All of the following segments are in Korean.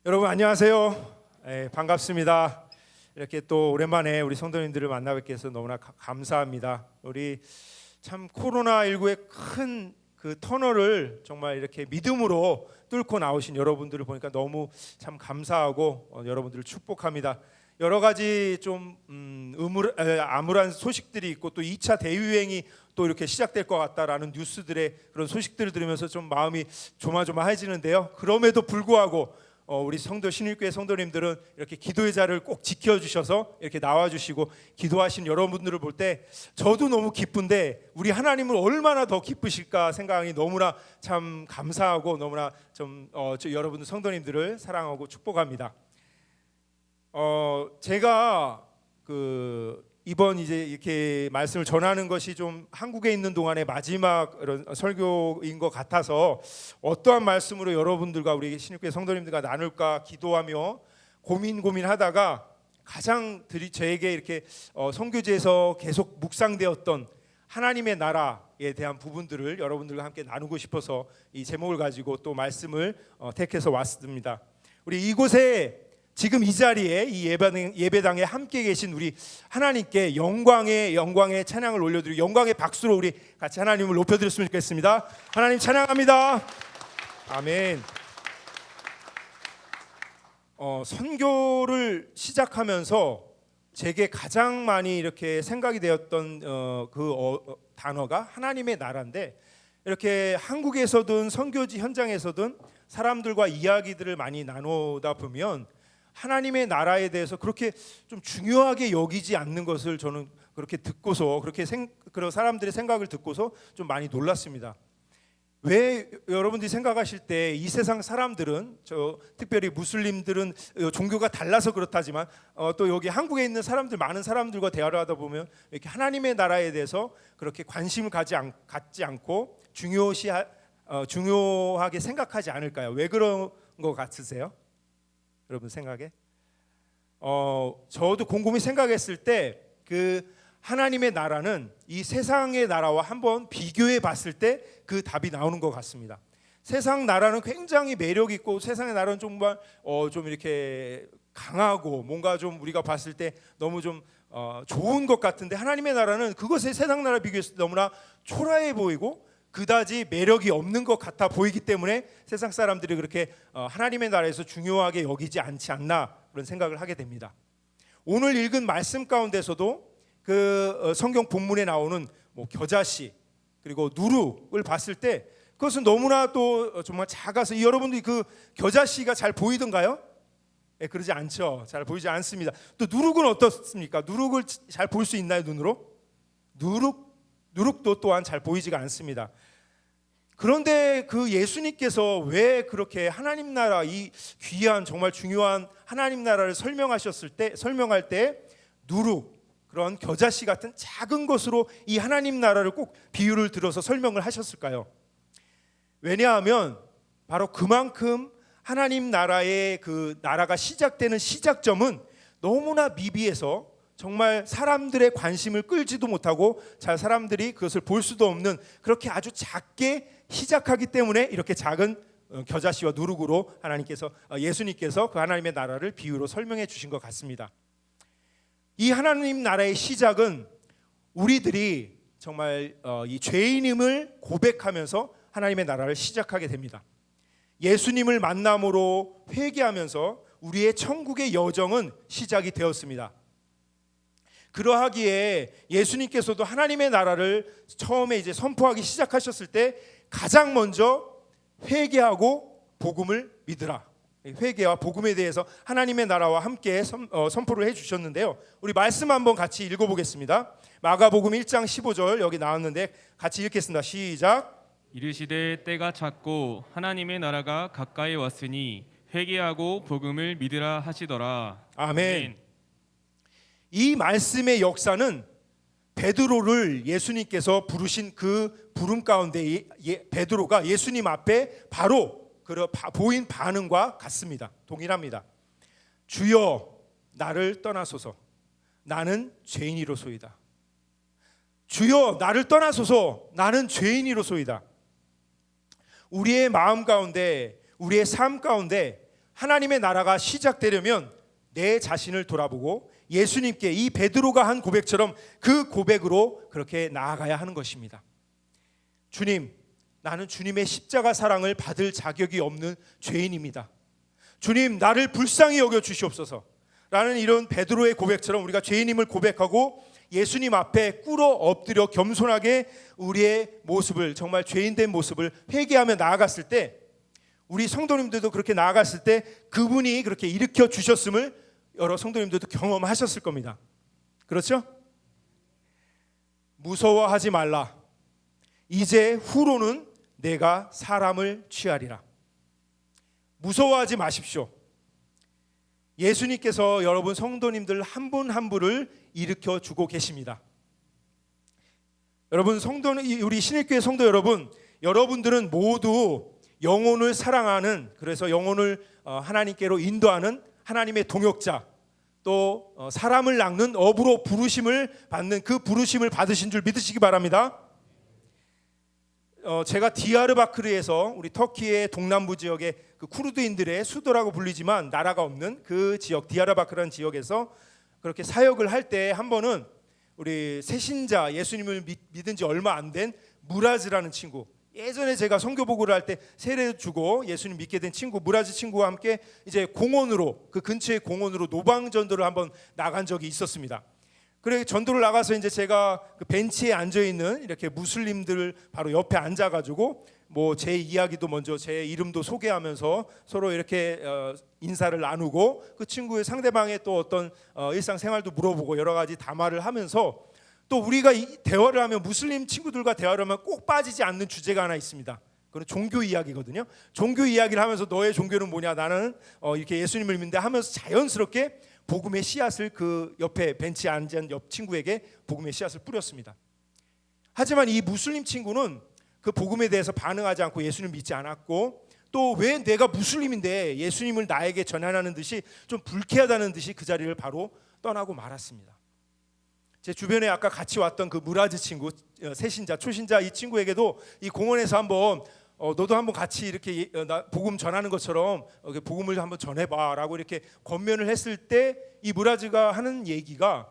여러분 안녕하세요. 반갑습니다. 이렇게 또 오랜만에 우리 성도님들을 만나 뵙게 해서 너무나 감사합니다. 우리 참 코로나19의 큰 그 터널을 정말 이렇게 믿음으로 뚫고 나오신 여러분들을 보니까 너무 참 감사하고 여러분들을 축복합니다. 여러 가지 좀 암울한 소식들이 있고 또 2차 대유행이 또 이렇게 시작될 것 같다라는 뉴스들의 그런 소식들을 들으면서 좀 마음이 조마조마해지는데요. 그럼에도 불구하고 우리 성도 신일교회 성도님들은 이렇게 기도의 자를 꼭 지켜주셔서 이렇게 나와주시고 기도하신 여러분들을 볼 때 저도 너무 기쁜데 우리 하나님은 얼마나 더 기쁘실까 생각이 너무나 참 감사하고 너무나 좀 여러분들 성도님들을 사랑하고 축복합니다. 제가 이번 이제 이렇게 말씀을 전하는 것이 좀 한국에 있는 동안의 마지막 설교인 것 같아서 어떠한 말씀으로 여러분들과 우리 신일교회 성도님들과 나눌까 기도하며 고민하다가 가장 저에게 이렇게 선교지에서 계속 묵상되었던 하나님의 나라에 대한 부분들을 여러분들과 함께 나누고 싶어서 이 제목을 가지고 또 말씀을 택해서 왔습니다. 우리 이곳에 지금 이 자리에 이 예배당에 함께 계신 우리 하나님께 영광의 찬양을 올려드리고 영광의 박수로 우리 같이 하나님을 높여드렸으면 좋겠습니다. 하나님 찬양합니다. 아멘. 선교를 시작하면서 제게 가장 많이 이렇게 생각이 되었던 단어가 하나님의 나라인데, 이렇게 한국에서든 선교지 현장에서든 사람들과 이야기들을 많이 나누다 보면 하나님의 나라에 대해서 그렇게 좀 중요하게 여기지 않는 것을 저는 그렇게 듣고서 그런 사람들의 생각을 듣고서 좀 많이 놀랐습니다. 왜 여러분들이 생각하실 때 이 세상 사람들은 특별히 무슬림들은 종교가 달라서 그렇다지만 또 여기 한국에 있는 많은 사람들과 대화를 하다 보면 이렇게 하나님의 나라에 대해서 그렇게 관심을 갖지 않고 중요하게 생각하지 않을까요? 왜 그런 것 같으세요? 여러분 생각에? 저도 곰곰이 생각했을 때 하나님의 나라는 이 세상의 나라와 한번 비교해 봤을 때 그 답이 나오는 것 같습니다. 세상 나라는 굉장히 매력 있고 세상의 나라는 정말 좀 이렇게 강하고 뭔가 좀 우리가 봤을 때 너무 좀 좋은 것 같은데, 하나님의 나라는 그것에 세상 나라 비교했을 때 너무나 초라해 보이고 그다지 매력이 없는 것 같아 보이기 때문에 세상 사람들이 그렇게 하나님의 나라에서 중요하게 여기지 않지 않나 그런 생각을 하게 됩니다. 오늘 읽은 말씀 가운데서도 성경 본문에 나오는 겨자씨 그리고 누룩을 봤을 때 그것은 너무나 또 정말 작아서 여러분들이 겨자씨가 잘 보이던가요? 네, 그러지 않죠. 잘 보이지 않습니다. 또 누룩은 어떻습니까? 누룩을 잘 볼 수 있나요, 눈으로? 누룩도 또한 잘 보이지가 않습니다. 그런데 예수님께서 왜 그렇게 하나님 나라, 이 귀한 정말 중요한 하나님 나라를 설명할 때 누룩, 그런 겨자씨 같은 작은 것으로 이 하나님 나라를 꼭 비유를 들어서 설명을 하셨을까요? 왜냐하면 바로 그만큼 하나님 나라의 나라가 시작되는 시작점은 너무나 미비해서 정말 사람들의 관심을 끌지도 못하고 사람들이 그것을 볼 수도 없는 그렇게 아주 작게 시작하기 때문에 이렇게 작은 겨자씨와 누룩으로 예수님께서 그 하나님의 나라를 비유로 설명해 주신 것 같습니다. 이 하나님 나라의 시작은 우리들이 정말 이 죄인임을 고백하면서 하나님의 나라를 시작하게 됩니다. 예수님을 만남으로 회개하면서 우리의 천국의 여정은 시작이 되었습니다. 그러하기에 예수님께서도 하나님의 나라를 처음에 이제 선포하기 시작하셨을 때 가장 먼저 회개하고 복음을 믿으라. 회개와 복음에 대해서 하나님의 나라와 함께 선포를 해주셨는데요. 우리 말씀 한번 같이 읽어보겠습니다. 마가복음 1장 15절 여기 나왔는데 같이 읽겠습니다. 시작. 이르시되 때가 찼고 하나님의 나라가 가까이 왔으니 회개하고 복음을 믿으라 하시더라. 아멘. 이 말씀의 역사는 베드로를 예수님께서 부르신 그 부름 가운데 베드로가 예수님 앞에 바로 보인 반응과 같습니다. 동일합니다. 주여 나를 떠나소서 나는 죄인이로소이다. 주여 나를 떠나소서 나는 죄인이로소이다. 우리의 마음 가운데 우리의 삶 가운데 하나님의 나라가 시작되려면 내 자신을 돌아보고 예수님께 이 베드로가 한 고백처럼 그 고백으로 그렇게 나아가야 하는 것입니다. 주님, 나는 주님의 십자가 사랑을 받을 자격이 없는 죄인입니다. 주님, 나를 불쌍히 여겨 주시옵소서 라는 이런 베드로의 고백처럼 우리가 죄인임을 고백하고 예수님 앞에 꿇어 엎드려 겸손하게 우리의 모습을, 정말 죄인된 모습을 회개하며 나아갔을 때, 우리 성도님들도 그렇게 나아갔을 때 그분이 그렇게 일으켜 주셨음을 여러 성도님들도 경험하셨을 겁니다. 그렇죠? 무서워하지 말라. 이제 후로는 내가 사람을 취하리라. 무서워하지 마십시오. 예수님께서 여러분 성도님들 한 분 한 분을 일으켜 주고 계십니다. 여러분 우리 신일교회 성도 여러분, 여러분들은 모두 영혼을 사랑하는, 그래서 영혼을 하나님께로 인도하는 하나님의 동역자, 또 사람을 낚는 업으로 부르심을 받는, 그 부르심을 받으신 줄 믿으시기 바랍니다. 제가 디야르바크르에서 우리 터키의 동남부 지역의 그 쿠르드인들의 수도라고 불리지만 나라가 없는 그 지역, 디야르바크르라는 지역에서 그렇게 사역을 할 때 한 번은 우리 새신자, 예수님을 믿은 지 얼마 안 된 무라즈라는 친구, 예전에 제가 선교 보고를 할 때 세례 주고 예수님 믿게 된 친구, 무라즈 친구와 함께 이제 공원으로, 그 근처의 공원으로 노방 전도를 한번 나간 적이 있었습니다. 그래 전도를 나가서 이제 제가 그 벤치에 앉아 있는 이렇게 무슬림들 바로 옆에 앉아가지고 뭐 제 이야기도 먼저 제 이름도 소개하면서 서로 이렇게 인사를 나누고, 그 친구의 상대방의 또 어떤 일상생활도 물어보고 여러 가지 담화를 하면서, 또 우리가 대화를 하면, 무슬림 친구들과 대화를 하면 꼭 빠지지 않는 주제가 하나 있습니다. 그건 종교 이야기거든요. 종교 이야기를 하면서 너의 종교는 뭐냐, 나는 이렇게 예수님을 믿는데 하면서 자연스럽게 복음의 씨앗을 그 옆에 벤치에 앉은 옆 친구에게 복음의 씨앗을 뿌렸습니다. 하지만 이 무슬림 친구는 그 복음에 대해서 반응하지 않고 예수님을 믿지 않았고, 또 왜 내가 무슬림인데 예수님을 나에게 전하는 듯이 좀 불쾌하다는 듯이 그 자리를 바로 떠나고 말았습니다. 제 주변에 아까 같이 왔던 그 무라즈 친구, 새신자, 초신자 이 친구에게도 이 공원에서 한번 너도 한번 같이 이렇게 복음 전하는 것처럼 복음을 한번 전해봐라고 이렇게 권면을 했을 때, 이 무라즈가 하는 얘기가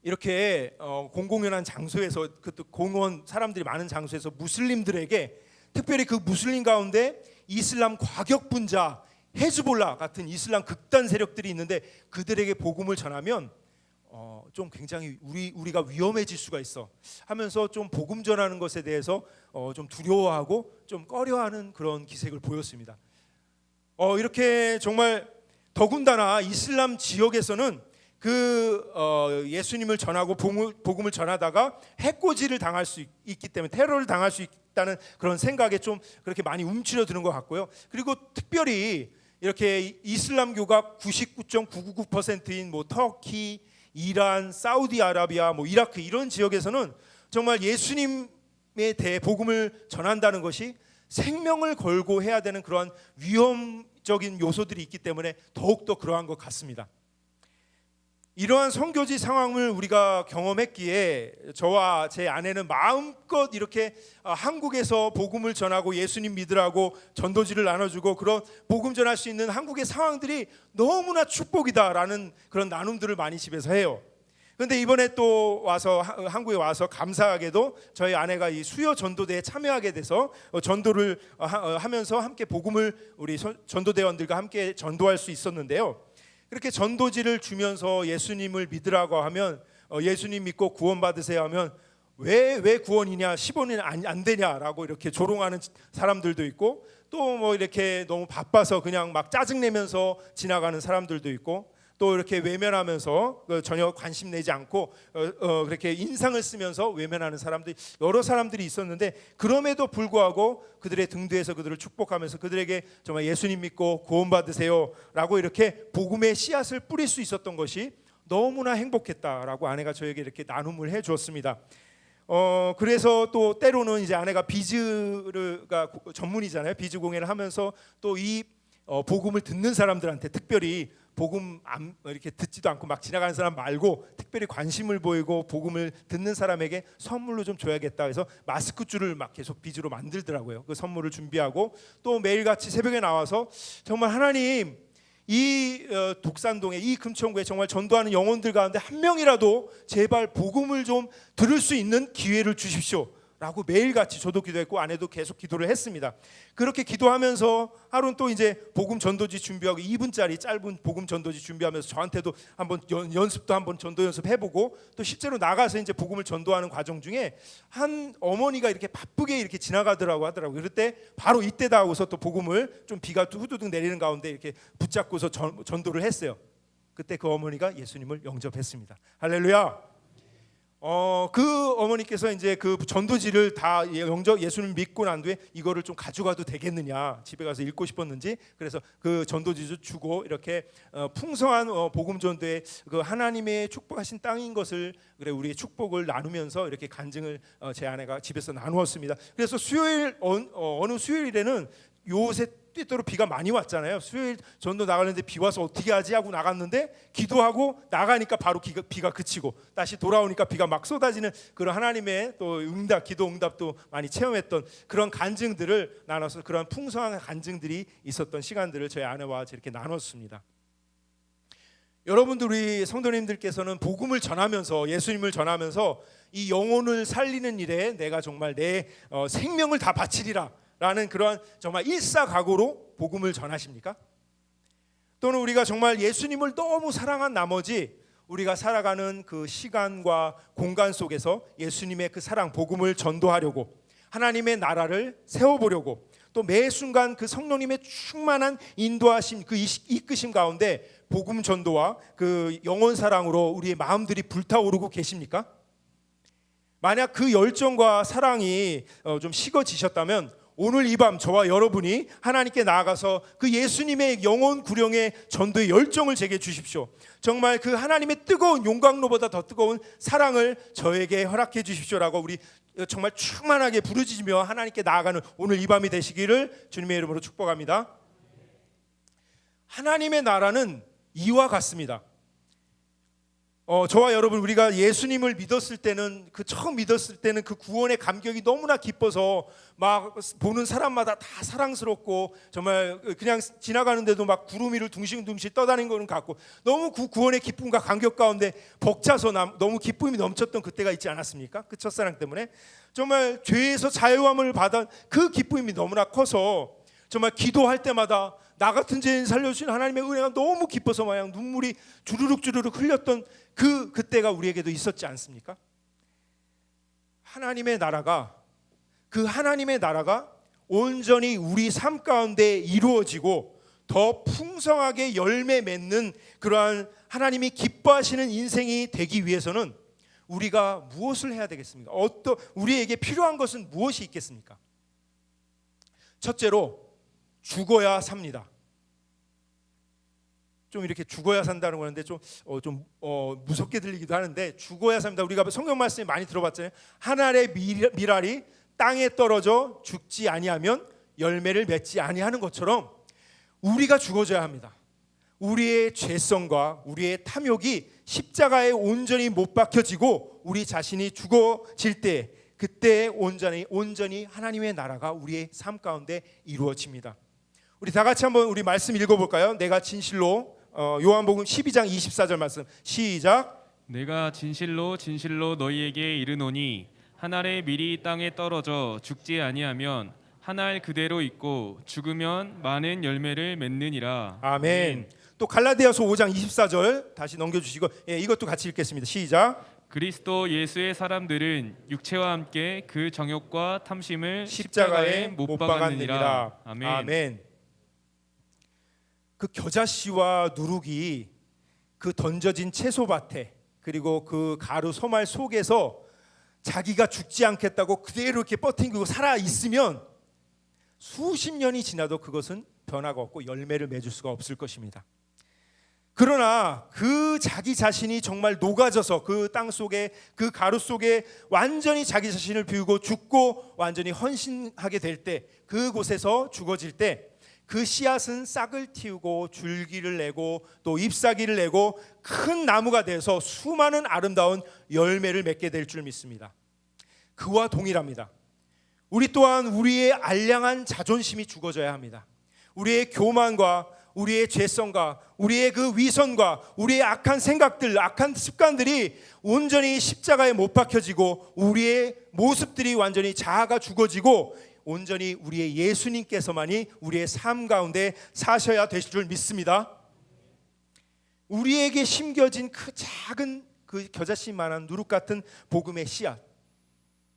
이렇게 공공연한 장소에서, 그 공원 사람들이 많은 장소에서 무슬림들에게, 특별히 그 무슬림 가운데 이슬람 과격분자 헤즈볼라 같은 이슬람 극단 세력들이 있는데 그들에게 복음을 전하면 좀 굉장히 우리가 위험해질 수가 있어 하면서 좀 복음 전하는 것에 대해서 좀 두려워하고 좀 꺼려하는 그런 기색을 보였습니다. 이렇게 정말 더군다나 이슬람 지역에서는 그 예수님을 전하고 복음을 전하다가 해코지를 당할 수 있기 때문에, 테러를 당할 수 있다는 그런 생각에 좀 그렇게 많이 움츠러드는 것 같고요. 그리고 특별히 이렇게 이슬람교가 99.999%인 뭐 터키, 이란, 사우디아라비아, 뭐 이라크 이런 지역에서는 정말 예수님에 대해 복음을 전한다는 것이 생명을 걸고 해야 되는 그러한 위험적인 요소들이 있기 때문에 더욱더 그러한 것 같습니다. 이러한 선교지 상황을 우리가 경험했기에 저와 제 아내는 마음껏 이렇게 한국에서 복음을 전하고 예수님 믿으라고 전도지를 나눠주고 그런 복음 전할 수 있는 한국의 상황들이 너무나 축복이다라는 그런 나눔들을 많이 집에서 해요. 그런데 이번에 또 와서 한국에 와서 감사하게도 저희 아내가 이 수요 전도대에 참여하게 돼서 전도를 하면서 함께 복음을 우리 전도대원들과 함께 전도할 수 있었는데요. 그렇게 전도지를 주면서 예수님을 믿으라고 하면, 예수님 믿고 구원 받으세요 하면 왜 구원이냐, 10원이 안 되냐라고 이렇게 조롱하는 사람들도 있고, 또 뭐 이렇게 너무 바빠서 그냥 막 짜증내면서 지나가는 사람들도 있고, 또 이렇게 외면하면서 전혀 관심 내지 않고 그렇게 인상을 쓰면서 외면하는 사람들이, 여러 사람들이 있었는데, 그럼에도 불구하고 그들의 등 뒤에서 그들을 축복하면서 그들에게 정말 예수님 믿고 구원 받으세요라고 이렇게 복음의 씨앗을 뿌릴 수 있었던 것이 너무나 행복했다라고 아내가 저에게 이렇게 나눔을 해 주었습니다. 그래서 또 때로는 이제 아내가 비즈가 전문이잖아요. 비즈 공연을 하면서 또 이 복음을 듣는 사람들한테 특별히 복음 이렇게 듣지도 않고 막 지나가는 사람 말고 특별히 관심을 보이고 복음을 듣는 사람에게 선물로 좀 줘야겠다 해서 마스크 줄을 막 계속 빚으로 만들더라고요. 그 선물을 준비하고 또 매일같이 새벽에 나와서 정말 하나님 이 독산동에 이 금천구에 정말 전도하는 영혼들 가운데 한 명이라도 제발 복음을 좀 들을 수 있는 기회를 주십시오 라고 매일같이 저도 기도했고 아내도 계속 기도를 했습니다. 그렇게 기도하면서 하루는 또 이제 복음 전도지 준비하고 2분짜리 짧은 복음 전도지 준비하면서 저한테도 한번 연습도 한번 전도 연습해보고 또 실제로 나가서 이제 복음을 전도하는 과정 중에 한 어머니가 이렇게 바쁘게 이렇게 지나가더라고 하더라고요. 그럴 때 바로 이때다 하고서 또 복음을 좀 비가 후두둑 내리는 가운데 이렇게 붙잡고서 전도를 했어요. 그때 그 어머니가 예수님을 영접했습니다. 할렐루야. 그 어머니께서 이제 그 전도지를 다 예수님 믿고 난 뒤에 이거를 좀 가져가도 되겠느냐 집에 가서 읽고 싶었는지 그래서 그 전도지도 주고 이렇게 풍성한 복음 전도의 그 하나님의 축복하신 땅인 것을 그래 우리의 축복을 나누면서 이렇게 간증을 제 아내가 집에서 나누었습니다. 그래서 수요일 어느 수요일에는 요새 때때로 비가 많이 왔잖아요. 수요일 전도 나가는데 비 와서 어떻게 하지 하고 나갔는데 기도하고 나가니까 바로 비가 그치고 다시 돌아오니까 비가 막 쏟아지는 그런 하나님의 또 기도 응답도 많이 체험했던 그런 간증들을 나눠서 그런 풍성한 간증들이 있었던 시간들을 저희 아내와 이렇게 나눴습니다. 여러분들 우리 성도님들께서는 복음을 전하면서 예수님을 전하면서 이 영혼을 살리는 일에 내가 정말 내 생명을 다 바치리라 라는 그런 정말 일사각오로 복음을 전하십니까? 또는 우리가 정말 예수님을 너무 사랑한 나머지 우리가 살아가는 그 시간과 공간 속에서 예수님의 그 사랑 복음을 전도하려고 하나님의 나라를 세워보려고 또 매 순간 그 성령님의 충만한 인도하심 그 이끄심 가운데 복음 전도와 그 영혼 사랑으로 우리의 마음들이 불타오르고 계십니까? 만약 그 열정과 사랑이 좀 식어지셨다면 오늘 이 밤 저와 여러분이 하나님께 나아가서 그 예수님의 영혼 구령의 전도의 열정을 제게 주십시오. 정말 그 하나님의 뜨거운 용광로보다 더 뜨거운 사랑을 저에게 허락해 주십시오라고 우리 정말 충만하게 부르짖으며 하나님께 나아가는 오늘 이 밤이 되시기를 주님의 이름으로 축복합니다. 하나님의 나라는 이와 같습니다. 저와 여러분 우리가 예수님을 믿었을 때는 처음 믿었을 때는 그 구원의 감격이 너무나 기뻐서 막 보는 사람마다 다 사랑스럽고 정말 그냥 지나가는데도 막 구름 위를 둥실둥실 떠다니는 거는 같고 너무 그 구원의 기쁨과 감격 가운데 벅차서 너무 기쁨이 넘쳤던 그때가 있지 않았습니까? 그 첫사랑 때문에 정말 죄에서 자유함을 받은 그 기쁨이 너무나 커서 정말 기도할 때마다 나 같은 죄인 살려주신 하나님의 은혜가 너무 기뻐서 마냥 눈물이 주르륵 흘렸던 그때가 우리에게도 있었지 않습니까? 하나님의 나라가 온전히 우리 삶 가운데 이루어지고 더 풍성하게 열매 맺는 그러한 하나님이 기뻐하시는 인생이 되기 위해서는 우리가 무엇을 해야 되겠습니까? 우리에게 필요한 것은 무엇이 있겠습니까? 첫째로 죽어야 삽니다. 좀 이렇게 죽어야 산다는 거는데 좀 무섭게 들리기도 하는데 죽어야 삽니다. 우리가 성경 말씀이 많이 들어봤잖아요. 하늘의 밀알이 땅에 떨어져 죽지 아니하면 열매를 맺지 아니하는 것처럼 우리가 죽어져야 합니다. 우리의 죄성과 우리의 탐욕이 십자가에 온전히 못 박혀지고 우리 자신이 죽어질 때 그때 온전히 하나님의 나라가 우리의 삶 가운데 이루어집니다. 우리 다 같이 한번 우리 말씀 읽어볼까요? 내가 진실로 요한복음 12장 24절 말씀 시작. 내가 진실로 너희에게 이르노니 한 알의 밀이 땅에 떨어져 죽지 아니하면 한 알 그대로 있고 죽으면 많은 열매를 맺느니라. 아멘. 또 갈라디아서 5장 24절 다시 넘겨주시고 이것도 같이 읽겠습니다. 시작. 그리스도 예수의 사람들은 육체와 함께 그 정욕과 탐심을 십자가에 못 박았느니라. 아멘. 아멘. 그 겨자씨와 누룩이 그 던져진 채소밭에 그리고 그 가루 소말 속에서 자기가 죽지 않겠다고 그대로 이렇게 버팅기고 살아 있으면 수십 년이 지나도 그것은 변화가 없고 열매를 맺을 수가 없을 것입니다. 그러나 그 자기 자신이 정말 녹아져서 그 땅 속에 그 가루 속에 완전히 자기 자신을 비우고 죽고 완전히 헌신하게 될 때 그곳에서 죽어질 때 그 씨앗은 싹을 틔우고 줄기를 내고 또 잎사귀를 내고 큰 나무가 돼서 수많은 아름다운 열매를 맺게 될 줄 믿습니다. 그와 동일합니다. 우리 또한 우리의 알량한 자존심이 죽어져야 합니다. 우리의 교만과 우리의 죄성과 우리의 그 위선과 우리의 악한 생각들, 악한 습관들이 온전히 십자가에 못 박혀지고 우리의 모습들이 완전히 자아가 죽어지고 온전히 우리의 예수님께서만이 우리의 삶 가운데 사셔야 되실 줄 믿습니다. 우리에게 심겨진 그 작은 그 겨자씨만한 누룩 같은 복음의 씨앗,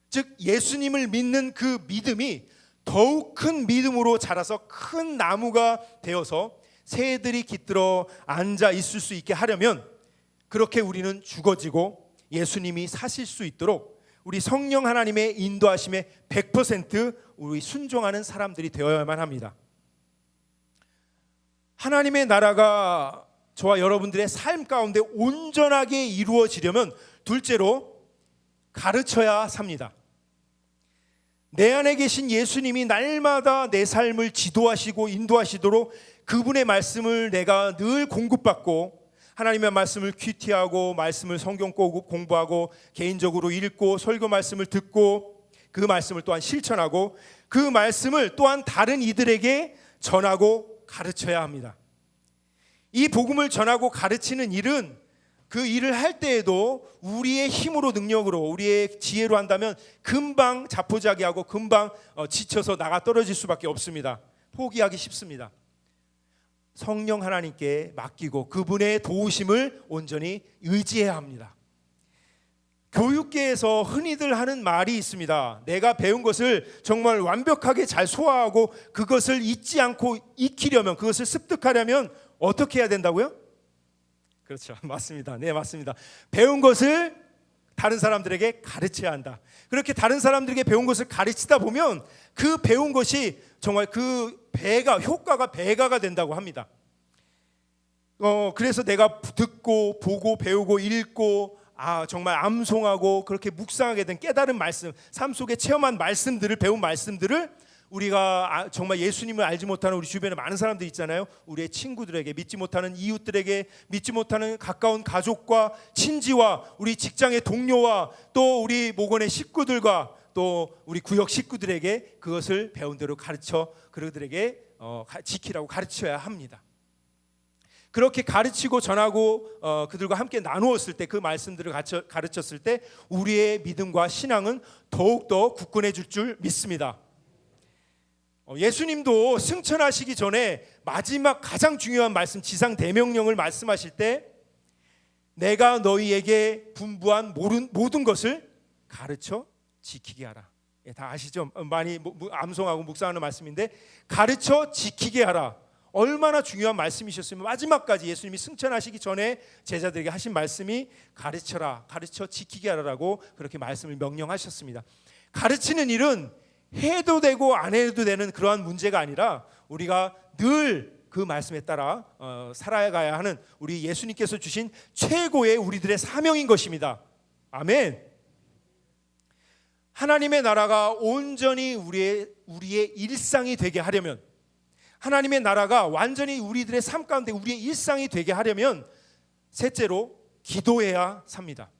즉 예수님을 믿는 그 믿음이 더욱 큰 믿음으로 자라서 큰 나무가 되어서 새들이 깃들어 앉아 있을 수 있게 하려면 그렇게 우리는 죽어지고 예수님이 사실 수 있도록 우리 성령 하나님의 인도하심에 100% 우리 순종하는 사람들이 되어야만 합니다. 하나님의 나라가 저와 여러분들의 삶 가운데 온전하게 이루어지려면 둘째로 가르쳐야 삽니다. 내 안에 계신 예수님이 날마다 내 삶을 지도하시고 인도하시도록 그분의 말씀을 내가 늘 공급받고 하나님의 말씀을 큐티하고 말씀을 성경 꼭 공부하고 개인적으로 읽고 설교 말씀을 듣고 그 말씀을 또한 실천하고 그 말씀을 또한 다른 이들에게 전하고 가르쳐야 합니다. 이 복음을 전하고 가르치는 일은 그 일을 할 때에도 우리의 힘으로 능력으로 우리의 지혜로 한다면 금방 자포자기하고 금방 지쳐서 나가 떨어질 수밖에 없습니다. 포기하기 쉽습니다. 성령 하나님께 맡기고 그분의 도우심을 온전히 의지해야 합니다. 교육계에서 흔히들 하는 말이 있습니다. 내가 배운 것을 정말 완벽하게 잘 소화하고 그것을 잊지 않고 익히려면, 그것을 습득하려면 어떻게 해야 된다고요? 그렇죠. 맞습니다. 네, 맞습니다. 배운 것을 다른 사람들에게 가르쳐야 한다. 그렇게 다른 사람들에게 배운 것을 가르치다 보면 그 배운 것이 정말 그 효과가 배가가 된다고 합니다. 그래서 내가 듣고 보고 배우고 읽고 정말 암송하고 그렇게 묵상하게 된 깨달은 말씀, 삶 속에 체험한 말씀들을, 배운 말씀들을 우리가 정말 예수님을 알지 못하는 우리 주변에 많은 사람들이 있잖아요. 우리의 친구들에게, 믿지 못하는 이웃들에게, 믿지 못하는 가까운 가족과 친지와 우리 직장의 동료와 또 우리 목원의 식구들과 또 우리 구역 식구들에게 그것을 배운 대로 가르쳐 그들에게 지키라고 가르쳐야 합니다. 그렇게 가르치고 전하고 그들과 함께 나누었을 때, 그 말씀들을 가르쳤을 때 우리의 믿음과 신앙은 더욱더 굳건해질 줄 믿습니다. 예수님도 승천하시기 전에 마지막 가장 중요한 말씀, 지상 대명령을 말씀하실 때 내가 너희에게 분부한 모든 것을 가르쳐 지키게 하라. 다 아시죠? 많이 암송하고 묵상하는 말씀인데 가르쳐 지키게 하라. 얼마나 중요한 말씀이셨으면 마지막까지 예수님이 승천하시기 전에 제자들에게 하신 말씀이 가르쳐라, 가르쳐 지키게 하라라고 그렇게 말씀을 명령하셨습니다. 가르치는 일은 해도 되고 안 해도 되는 그러한 문제가 아니라 우리가 늘 그 말씀에 따라 살아가야 하는 우리 예수님께서 주신 최고의 우리들의 사명인 것입니다. 아멘. 하나님의 나라가 온전히 우리의 일상이 되게 하려면, 하나님의 나라가 완전히 우리들의 삶 가운데 우리의 일상이 되게 하려면 셋째로 기도해야 삽니다.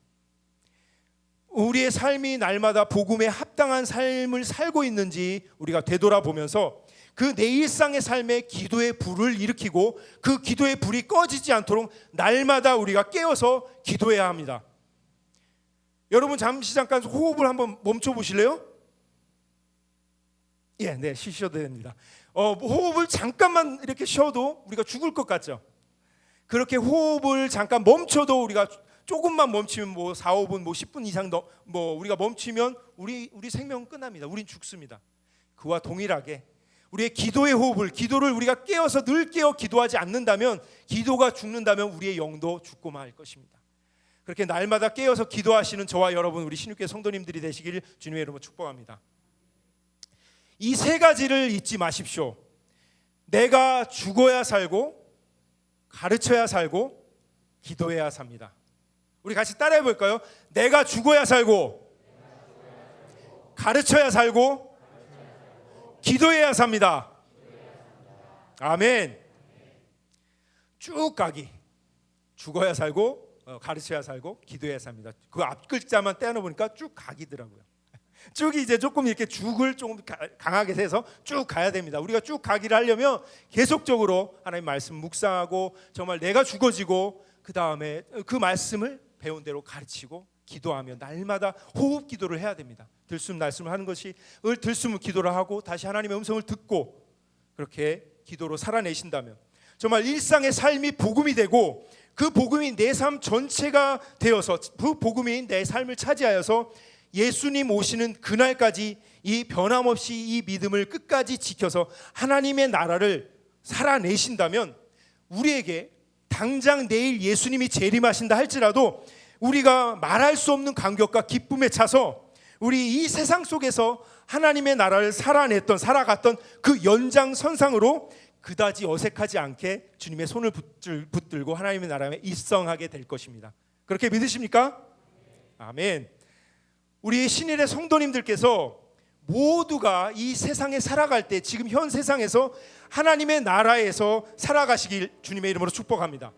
우리의 삶이 날마다 복음에 합당한 삶을 살고 있는지 우리가 되돌아보면서 그 내 일상의 삶에 기도의 불을 일으키고 그 기도의 불이 꺼지지 않도록 날마다 우리가 깨어서 기도해야 합니다. 여러분 잠시 잠깐 호흡을 한번 멈춰 보실래요? 네, 쉬셔도 됩니다. 호흡을 잠깐만 이렇게 쉬어도 우리가 죽을 것 같죠? 그렇게 호흡을 잠깐 멈춰도 우리가 조금만 멈추면 4, 5분, 10분 이상 우리가 멈추면 우리 생명은 끝납니다. 우린 죽습니다. 그와 동일하게 우리의 기도를 우리가 깨어서 늘 깨어 기도하지 않는다면, 기도가 죽는다면 우리의 영도 죽고 말 것입니다. 그렇게 날마다 깨어서 기도하시는 저와 여러분, 우리 신육교 성도님들이 되시길 주님의 이름으로 축복합니다. 이 세 가지를 잊지 마십시오. 내가 죽어야 살고, 가르쳐야 살고, 기도해야 삽니다. 우리 같이 따라해 볼까요? 내가 죽어야 살고, 가르쳐야 살고, 기도해야 삽니다. 아멘. 쭉 가기. 죽어야 살고 가르쳐야 살고 기도해야 삽니다. 그 앞 글자만 떼어놓으니까 쭉 가기더라고요. 쭉이 이제 조금 이렇게 죽을 조금 강하게 해서 쭉 가야 됩니다. 우리가 쭉 가기를 하려면 계속적으로 하나님 말씀 묵상하고 정말 내가 죽어지고 그 다음에 그 말씀을 배운 대로 가르치고 기도하며 날마다 호흡 기도를 해야 됩니다. 들숨날숨을 하는 것이 들숨 기도를 하고 다시 하나님의 음성을 듣고 그렇게 기도로 살아내신다면 정말 일상의 삶이 복음이 되고 그 복음이 내 삶 전체가 되어서 그 복음이 내 삶을 차지하여서 예수님 오시는 그날까지 이 변함없이 이 믿음을 끝까지 지켜서 하나님의 나라를 살아내신다면 우리에게 당장 내일 예수님이 재림하신다 할지라도 우리가 말할 수 없는 감격과 기쁨에 차서 우리 이 세상 속에서 하나님의 나라를 살아갔던 그 연장선상으로 그다지 어색하지 않게 주님의 손을 붙들고 하나님의 나라에 입성하게 될 것입니다. 그렇게 믿으십니까? 아멘. 우리 신일의 성도님들께서 모두가 이 세상에 살아갈 때 지금 현 세상에서 하나님의 나라에서 살아가시길 주님의 이름으로 축복합니다.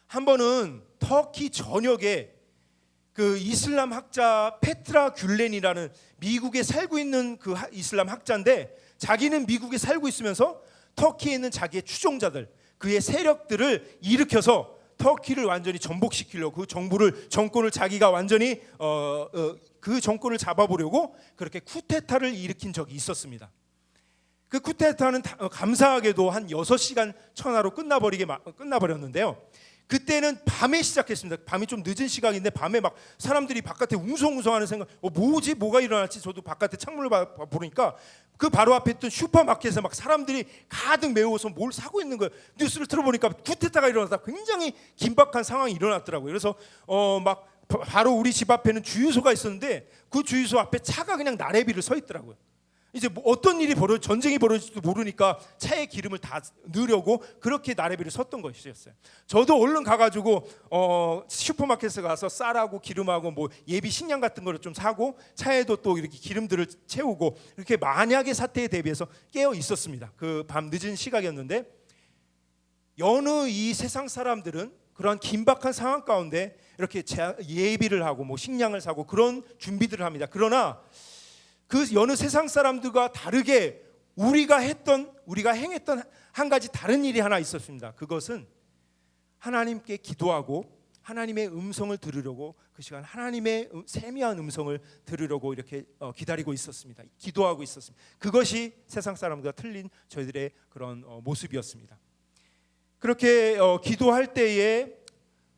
한 번은 터키 전역에 그 이슬람 학자 페트라 귤렌이라는 미국에 살고 있는 그 이슬람 학자인데 자기는 미국에 살고 있으면서 터키에 있는 자기의 추종자들 그의 세력들을 일으켜서 터키를 완전히 전복시키려고 그 정권을 자기가 완전히 그 정권을 잡아보려고 그렇게 쿠데타를 일으킨 적이 있었습니다. 그 쿠데타는 감사하게도 한 6시간 천하로 끝나버렸는데요. 그때는 밤에 시작했습니다. 밤이 좀 늦은 시각인데 밤에 막 사람들이 바깥에 웅성웅성하는 생각, 뭐가 일어날지 저도 바깥에 창문을 보니까 그 바로 앞에 있던 슈퍼마켓에 막 사람들이 가득 메워서 뭘 사고 있는 거예요. 뉴스를 들어보니까 쿠데타가 일어났다. 굉장히 긴박한 상황이 일어났더라고요. 그래서 막 바로 우리 집 앞에는 주유소가 있었는데 그 주유소 앞에 차가 그냥 나래비를 서 있더라고요. 이제 어떤 일이 전쟁이 벌어질지도 모르니까 차에 기름을 다 넣으려고 그렇게 나래비를 섰던 것이었어요. 저도 얼른 가가지고 슈퍼마켓에 가서 쌀하고 기름하고 뭐 예비 식량 같은 거를 좀 사고 차에도 또 이렇게 기름들을 채우고 이렇게 만약의 사태에 대비해서 깨어 있었습니다. 그 밤 늦은 시각이었는데 여느 이 세상 사람들은 그러한 긴박한 상황 가운데 이렇게 예비를 하고 뭐 식량을 사고 그런 준비들을 합니다. 그러나 그 여느 세상 사람들과 다르게 우리가 행했던 한 가지 다른 일이 하나 있었습니다. 그것은 하나님께 기도하고 하나님의 음성을 들으려고 그 시간 하나님의 세미한 음성을 들으려고 이렇게 기다리고 있었습니다. 기도하고 있었습니다. 그것이 세상 사람들과 틀린 저희들의 그런 모습이었습니다. 그렇게 기도할 때에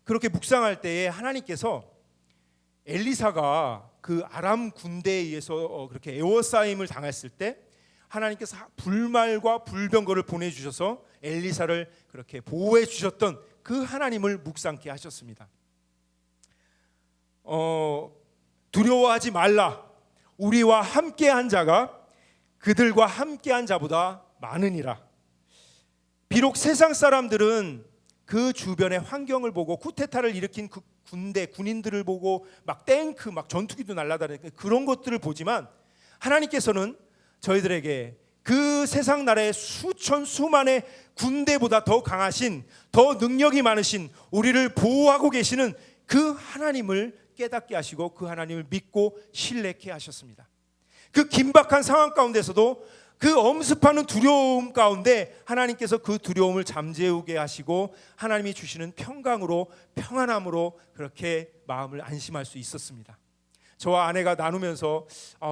그렇게 묵상할 때에 하나님께서 엘리사가 그 아람 군대에 의해서 그렇게 에워싸임을 당했을 때 하나님께서 불말과 불병거를 보내주셔서 엘리사를 그렇게 보호해 주셨던 그 하나님을 묵상케 하셨습니다. 두려워하지 말라. 우리와 함께한 자가 그들과 함께한 자보다 많으니라. 비록 세상 사람들은 그 주변의 환경을 보고 쿠데타를 일으킨 그 군인들을 보고 막 탱크 막 전투기도 날아다니는 그런 것들을 보지만 하나님께서는 저희들에게 그 세상 나라의 수만의 군대보다 더 강하신 더 능력이 많으신 우리를 보호하고 계시는 그 하나님을 깨닫게 하시고 그 하나님을 믿고 신뢰케 하셨습니다. 그 긴박한 상황 가운데서도 그 엄습하는 두려움 가운데 하나님께서 그 두려움을 잠재우게 하시고 하나님이 주시는 평안함으로 그렇게 마음을 안심할 수 있었습니다. 저와 아내가 나누면서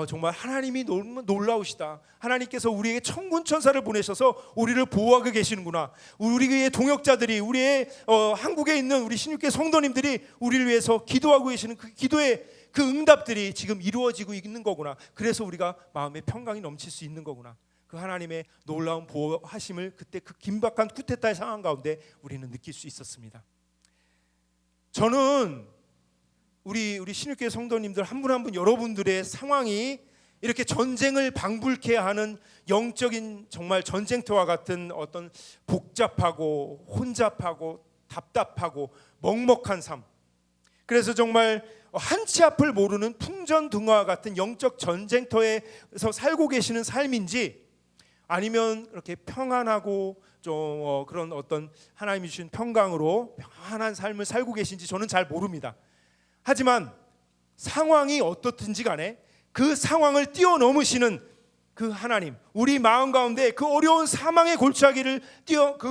정말 하나님이 놀라우시다. 하나님께서 우리에게 천군 천사를 보내셔서 우리를 보호하고 계시는구나. 우리의 동역자들이 우리의 한국에 있는 우리 16개 성도님들이 우리를 위해서 기도하고 계시는 그 기도의 그 응답들이 지금 이루어지고 있는 거구나. 그래서 우리가 마음에 평강이 넘칠 수 있는 거구나. 그 하나님의 놀라운 보호하심을 그때 그 긴박한 쿠데타의 상황 가운데 우리는 느낄 수 있었습니다. 저는 우리 16개 성도님들 한 분 한 분 여러분들의 상황이 이렇게 전쟁을 방불케 하는 영적인 정말 전쟁터와 같은 어떤 복잡하고 혼잡하고 답답하고 먹먹한 삶, 그래서 정말 한치 앞을 모르는 풍전등화와 같은 영적 전쟁터에서 살고 계시는 삶인지 아니면 그렇게 평안하고 좀 그런 어떤 하나님이 주신 평강으로 평안한 삶을 살고 계신지 저는 잘 모릅니다. 하지만 상황이 어떻든지 간에 그 상황을 뛰어넘으시는 그 하나님, 우리 마음 가운데 그 어려운 사망의 골짜기를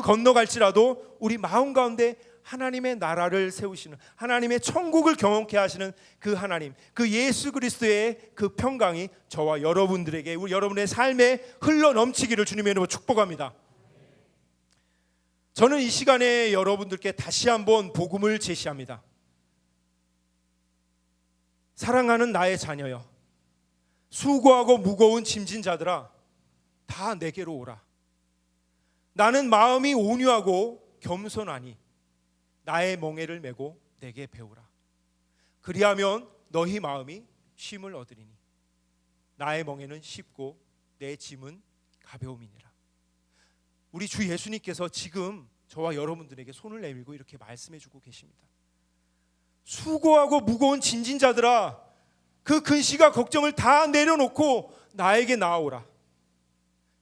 건너갈지라도 우리 마음 가운데 하나님의 나라를 세우시는, 하나님의 천국을 경험케 하시는 그 하나님, 그 예수 그리스도의 그 평강이 저와 여러분들에게, 우리 여러분의 삶에 흘러 넘치기를 주님의 이름으로 축복합니다. 저는 이 시간에 여러분들께 다시 한번 복음을 제시합니다. 사랑하는 나의 자녀여, 수고하고 무거운 짐진 자들아, 다 내게로 오라. 나는 마음이 온유하고 겸손하니 나의 멍에를 메고 내게 배우라. 그리하면 너희 마음이 쉼을 얻으리니 나의 멍에는 쉽고 내 짐은 가벼움이니라. 우리 주 예수님께서 지금 저와 여러분들에게 손을 내밀고 이렇게 말씀해 주고 계십니다. 수고하고 무거운 짐진 자들아, 그 근시가 걱정을 다 내려놓고 나에게 나아오라.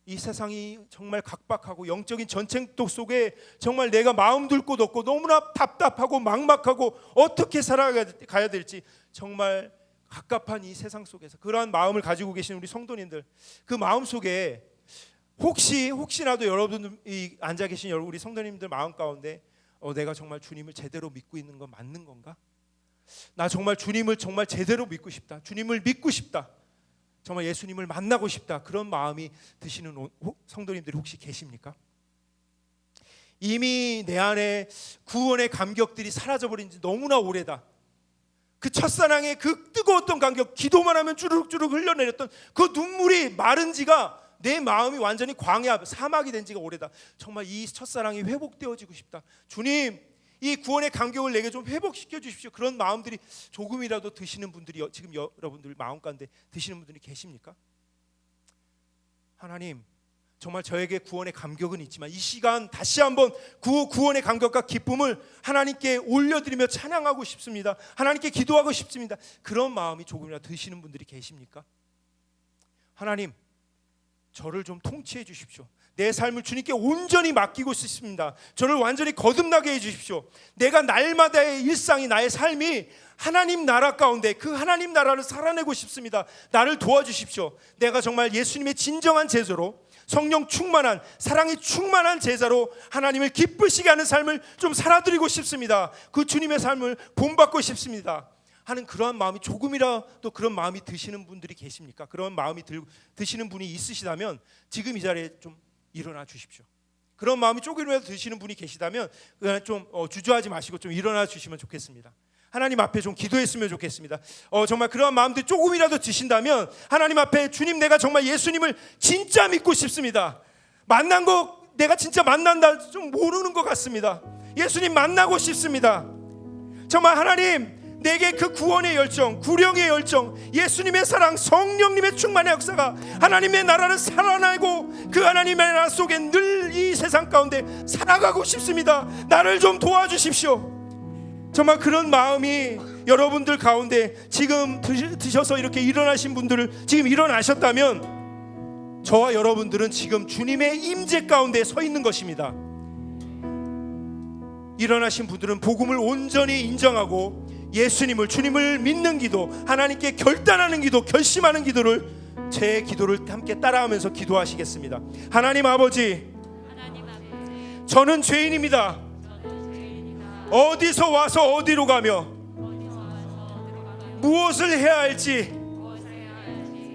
이 세상이 정말 각박하고 영적인 전쟁터 속에 정말 내가 마음 둘 곳 없고 너무나 답답하고 막막하고 어떻게 살아가야 될지 정말 갑갑한 이 세상 속에서 그러한 마음을 가지고 계신 우리 성도님들, 그 마음 속에 혹시나도 여러분이 앉아 계신 우리 성도님들 마음 가운데 내가 정말 주님을 제대로 믿고 있는 건 맞는 건가? 나 정말 주님을 정말 제대로 믿고 싶다. 주님을 믿고 싶다. 정말 예수님을 만나고 싶다. 그런 마음이 드시는 성도님들이 혹시 계십니까? 이미 내 안에 구원의 감격들이 사라져버린 지 너무나 오래다. 그 첫사랑의 그 뜨거웠던 감격, 기도만 하면 주르륵주르륵 흘러내렸던 그 눈물이 마른 지가, 내 마음이 완전히 광야, 사막이 된 지가 오래다. 정말 이 첫사랑이 회복되어지고 싶다. 주님, 이 구원의 감격을 내게 좀 회복시켜 주십시오. 그런 마음들이 조금이라도 드시는 분들이 지금 여러분들 마음 가운데 드시는 분들이 계십니까? 하나님, 정말 저에게 구원의 감격은 있지만 이 시간 다시 한번 구원의 감격과 기쁨을 하나님께 올려드리며 찬양하고 싶습니다. 하나님께 기도하고 싶습니다. 그런 마음이 조금이라도 드시는 분들이 계십니까? 하나님, 저를 좀 통치해 주십시오. 내 삶을 주님께 온전히 맡기고 싶습니다. 저를 완전히 거듭나게 해주십시오. 내가 날마다의 일상이, 나의 삶이 하나님 나라 가운데 그 하나님 나라를 살아내고 싶습니다. 나를 도와주십시오. 내가 정말 예수님의 진정한 제자로, 성령 충만한, 사랑이 충만한 제자로 하나님을 기쁘시게 하는 삶을 좀 살아드리고 싶습니다. 그 주님의 삶을 본받고 싶습니다 하는 그러한 마음이, 조금이라도 그런 마음이 드시는 분들이 계십니까? 그런 마음이 드시는 분이 있으시다면 지금 이 자리에 좀 일어나 주십시오. 그런 마음이 조금이라도 드시는 분이 계시다면 좀 주저하지 마시고 좀 일어나 주시면 좋겠습니다. 하나님 앞에 좀 기도했으면 좋겠습니다. 정말 그런 마음들이 조금이라도 드신다면 하나님 앞에, 주님, 내가 정말 예수님을 진짜 믿고 싶습니다. 만난 거 내가 진짜 만난다 좀 모르는 것 같습니다. 예수님 만나고 싶습니다. 정말 하나님, 내게 그 구원의 열정, 구령의 열정, 예수님의 사랑, 성령님의 충만의 역사가 하나님의 나라를 살아나고 그 하나님의 나라 속에 늘 이 세상 가운데 살아가고 싶습니다. 나를 좀 도와주십시오. 정말 그런 마음이 여러분들 가운데 지금 드셔서 이렇게 일어나신 분들을 지금 일어나셨다면 저와 여러분들은 지금 주님의 임재 가운데 서 있는 것입니다. 일어나신 분들은 복음을 온전히 인정하고 예수님을, 주님을 믿는 기도, 하나님께 결단하는 기도, 결심하는 기도를, 제 기도를 함께 따라하면서 기도하시겠습니다. 하나님 아버지, 저는 죄인입니다. 어디서 와서 어디로 가며 무엇을 해야 할지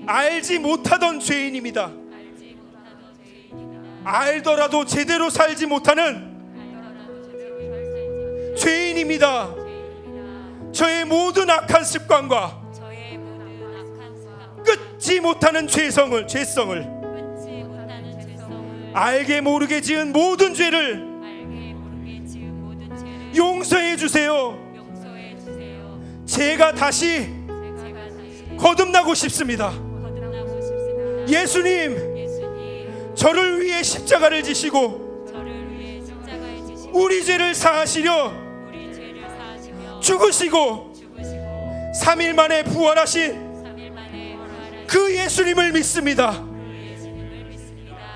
알지 못하던 죄인입니다. 알더라도 제대로 살지 못하는 죄인입니다. 저의 모든 악한 습관과 끊지 못하는 죄성을 알게 모르게 지은 모든 죄를 용서해 주세요. 제가 다시 거듭나고 싶습니다. 예수님, 저를 위해 십자가를 지시고 우리 죄를 사하시려 죽으시고 3일 만에 부활하신 그 예수님을 믿습니다.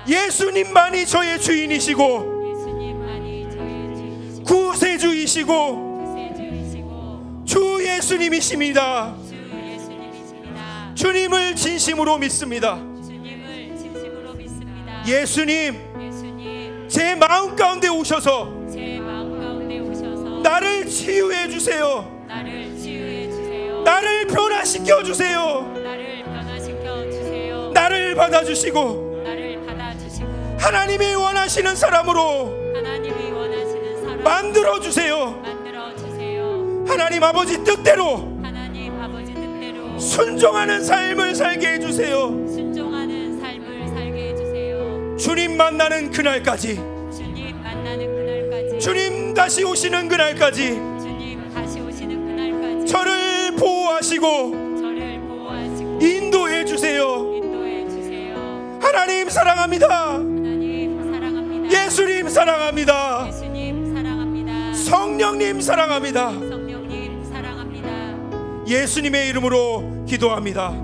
예수님만이 저의 주인이시고 예수님만이 저의 주이시고 구세주이시고 구세주이시고 주 예수님이십니다. 주 예수님이십니다. 주님을 진심으로 믿습니다. 주님을 진심으로 믿습니다. 예수님, 예수님, 제 마음 가운데 오셔서 제 마음 가운데 오셔서 나를 치유해 주세요. 나를 치유해 주세요. 나를 변화시켜 주세요. 나를 변화시켜 주세요. 나를 받아주시고 나를 받아주시고 하나님이 원하시는 사람으로 하나님이 원하시는 사람 만들어 주세요. 만들어 주세요. 하나님 아버지 뜻대로 하나님 아버지 뜻대로 순종하는 삶을 살게 해주세요. 순종하는 삶을 살게 해주세요. 주님 만나는 그날까지, 주님 만나는 그날까지, 주님 다시 오시는 그날까지 주님 다시 오시는 그날까지 저를 보호하시고 저를 보호하시고 인도해 주세요. 인도해 주세요. 하나님 사랑합니다. 하나님 사랑합니다. 예수님 사랑합니다. 예수님 사랑합니다. 성령님 사랑합니다. 성령님 사랑합니다. 예수님의 이름으로 기도합니다.